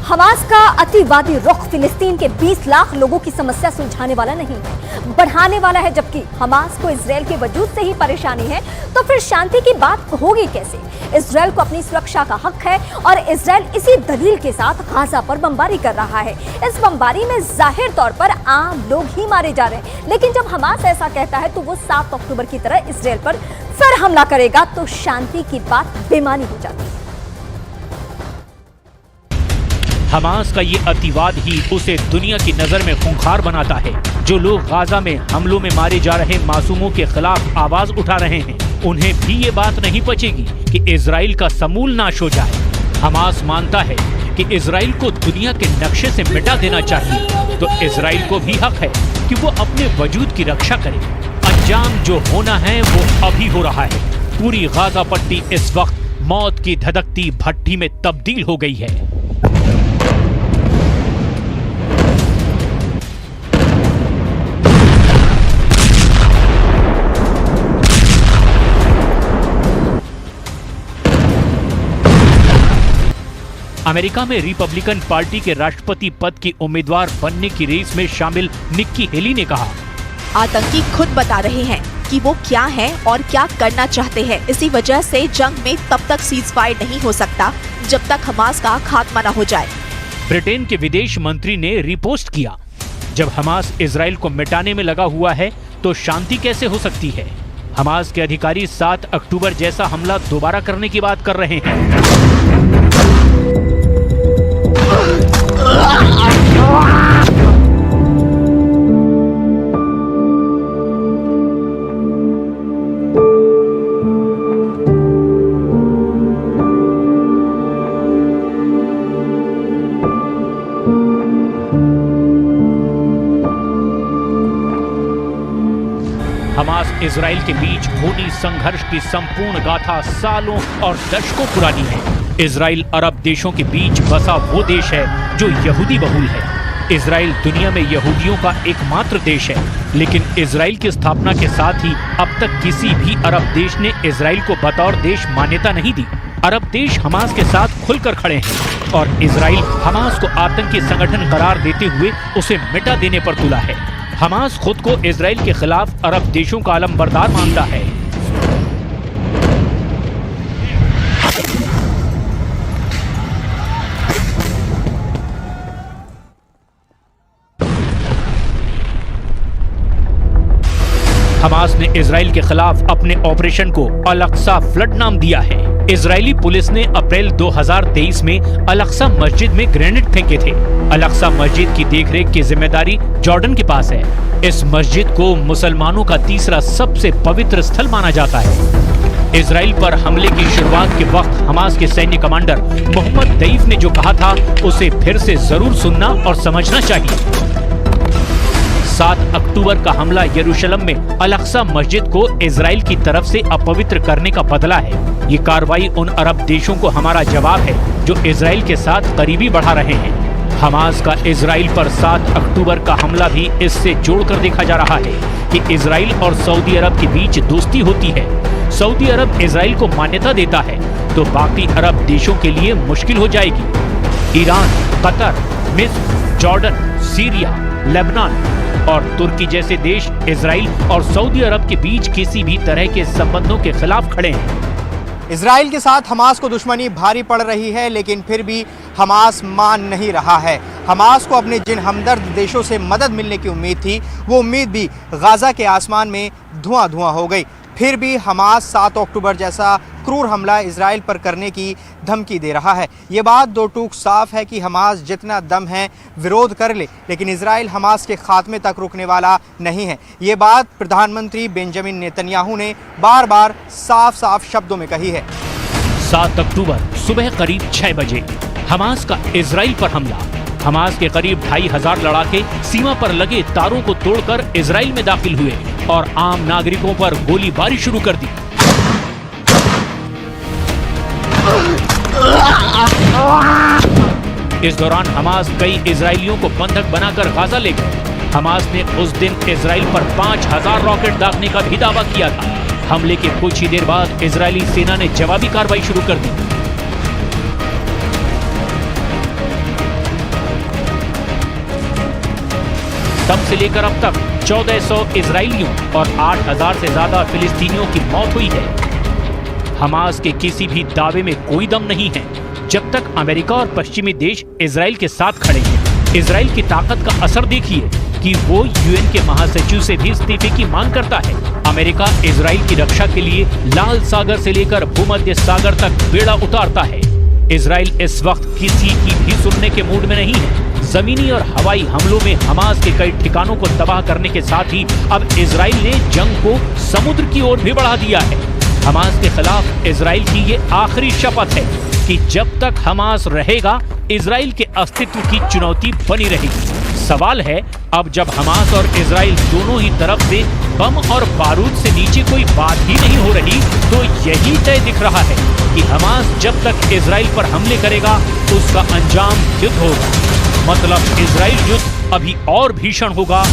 Hamas का अतिवादी रुख फिलिस्तीन के 20 लाख लोगों की समस्या सुलझाने वाला नहीं है, बढ़ाने वाला है। जबकि हमास को इजरायल के वजूद से ही परेशानी है, तो फिर शांति की बात होगी कैसे? इजरायल को अपनी सुरक्षा का हक है और इजरायल इसी दलील के साथ गाजा पर बमबारी कर रहा है। इस बमबारी में जाहिर तौर पर आम लोग ही मारे जा रहे हैं, लेकिन जब हमास ऐसा कहता है तो वो 7 अक्टूबर की तरह इजरायल पर फिर हमला करेगा तो शांति की बात बेमानी हो जाती है। हमास का ये अतिवाद ही उसे दुनिया की नजर में खूंखार बनाता है। जो लोग गाजा में हमलों में मारे जा रहे मासूमों के खिलाफ आवाज उठा रहे हैं, उन्हें भी ये बात नहीं पचेगी कि इजराइल का समूल नाश हो जाए। हमास मानता है कि इजराइल को दुनिया के नक्शे से मिटा देना चाहिए, तो इजराइल को भी हक है कि वो अपने वजूद की रक्षा करे। अंजाम जो होना है वो अभी हो रहा है। पूरी गाजा पट्टी इस वक्त मौत की धधकती भट्टी में तब्दील हो गई है। अमेरिका में रिपब्लिकन पार्टी के राष्ट्रपति पद की उम्मीदवार बनने की रेस में शामिल निक्की हेली ने कहा, आतंकी खुद बता रहे हैं कि वो क्या हैं और क्या करना चाहते हैं। इसी वजह से जंग में तब तक सीजफायर नहीं हो सकता जब तक हमास का खात्मा न हो जाए। ब्रिटेन के विदेश मंत्री ने रिपोस्ट किया, जब हमास इजराइल को मिटाने में लगा हुआ है तो शांति कैसे हो सकती है? हमास के अधिकारी 7 अक्टूबर जैसा हमला दोबारा करने की बात कर रहे हैं। हमास इजराइल के बीच खूनी संघर्ष की संपूर्ण गाथा सालों और दशकों पुरानी है। इजराइल अरब देशों के बीच बसा वो देश है जो यहूदी बहुल है। इजराइल दुनिया में यहूदियों का एकमात्र देश है, लेकिन इजराइल की स्थापना के साथ ही अब तक किसी भी अरब देश ने इजराइल को बतौर देश मान्यता नहीं दी। अरब देश हमास के साथ खुलकर खड़े हैं और इजराइल हमास को आतंकी संगठन करार देते हुए उसे मिटा देने पर तुला है। हमास खुद को इजराइल के खिलाफ अरब देशों का अलमबरदार मानता है। हमास ने इजराइल के खिलाफ अपने ऑपरेशन को अल-अक्सा फ्लड नाम दिया है। इजरायली पुलिस ने अप्रैल 2023 में अल-अक्सा मस्जिद में ग्रेनेड फेंके थे। अल-अक्सा मस्जिद की देखरेख की जिम्मेदारी जॉर्डन के पास है। इस मस्जिद को मुसलमानों का तीसरा सबसे पवित्र स्थल माना जाता है। इजराइल पर हमले की शुरुआत के वक्त हमास के सैन्य कमांडर मोहम्मद दईफ ने जो कहा था, उसे फिर से जरूर सुनना और समझना चाहिए। 7 अक्टूबर का हमला यरूशलेम में अल-अक्सा मस्जिद को इजराइल की तरफ से अपवित्र करने का बदला है। ये कार्रवाई उन अरब देशों को हमारा जवाब है जो इजराइल के साथ करीबी बढ़ा रहे हैं। हमास का इजराइल पर 7 अक्टूबर का हमला भी इससे जोड़कर देखा जा रहा है कि इजराइल और सऊदी अरब के बीच दोस्ती होती है। सऊदी अरब इजराइल को मान्यता देता है तो बाकी अरब देशों के लिए मुश्किल हो जाएगी। ईरान, कतर, मिस्र, जॉर्डन, सीरिया, लेबनान और तुर्की जैसे देश इजराइल और सऊदी अरब के बीच किसी भी तरह के संबंधों के खिलाफ खड़े हैं। इजराइल के साथ हमास को दुश्मनी भारी पड़ रही है, लेकिन फिर भी हमास मान नहीं रहा है। हमास को अपने जिन हमदर्द देशों से मदद मिलने की उम्मीद थी, वो उम्मीद भी गाजा के आसमान में धुआं धुआं हो गई। फिर भी हमास 7 अक्टूबर जैसा क्रूर हमला इजराइल पर करने की धमकी दे रहा है। ये बात दो टूक साफ है कि हमास जितना दम है विरोध कर ले, लेकिन इजराइल हमास के खात्मे तक रुकने वाला नहीं है। ये बात प्रधानमंत्री बेंजामिन नेतन्याहू ने बार बार साफ साफ शब्दों में कही है। 7 अक्टूबर सुबह करीब 6 बजे हमास का इजराइल पर हमला। हमास के करीब 2500 लड़ाके सीमा पर लगे तारों को तोड़कर इजराइल में दाखिल हुए और आम नागरिकों पर गोलीबारी शुरू कर दी। इस दौरान हमास कई इजरायलियों को बंधक बनाकर गाजा ले गए। हमास ने उस दिन इजराइल पर 5000 रॉकेट दागने का भी दावा किया था। हमले के कुछ ही देर बाद इजरायली सेना ने जवाबी कार्रवाई शुरू कर दी। तब से लेकर अब तक 1400 इजरायलियों और 8000 से ज्यादा फिलिस्तीनियों की मौत हुई है। हमास के किसी भी दावे में कोई दम नहीं है जब तक अमेरिका और पश्चिमी देश इजराइल के साथ खड़े हैं। इजराइल की ताकत का असर देखिए कि वो यूएन के महासचिव से भी इस्तीफे की मांग करता है। अमेरिका इजराइल की रक्षा के लिए लाल सागर से लेकर भूमध्य सागर तक बेड़ा उतारता है। इजराइल इस वक्त किसी की भी सुनने के मूड में नहीं है। जमीनी और हवाई हमलों में हमास के कई ठिकानों को तबाह करने के साथ ही अब इजराइल ने जंग को समुद्र की ओर भी बढ़ा दिया है। हमास के खिलाफ इजराइल की ये आखिरी शपथ है कि जब तक हमास रहेगा इजराइल के अस्तित्व की चुनौती बनी रहेगी। सवाल है, अब जब हमास और इजराइल दोनों ही तरफ से बम और बारूद से नीचे कोई बात ही नहीं हो रही, तो यही तय दिख रहा है कि हमास जब तक इजराइल पर हमले करेगा उसका अंजाम युद्ध होगा। मतलब इजराइल युद्ध अभी और भीषण होगा।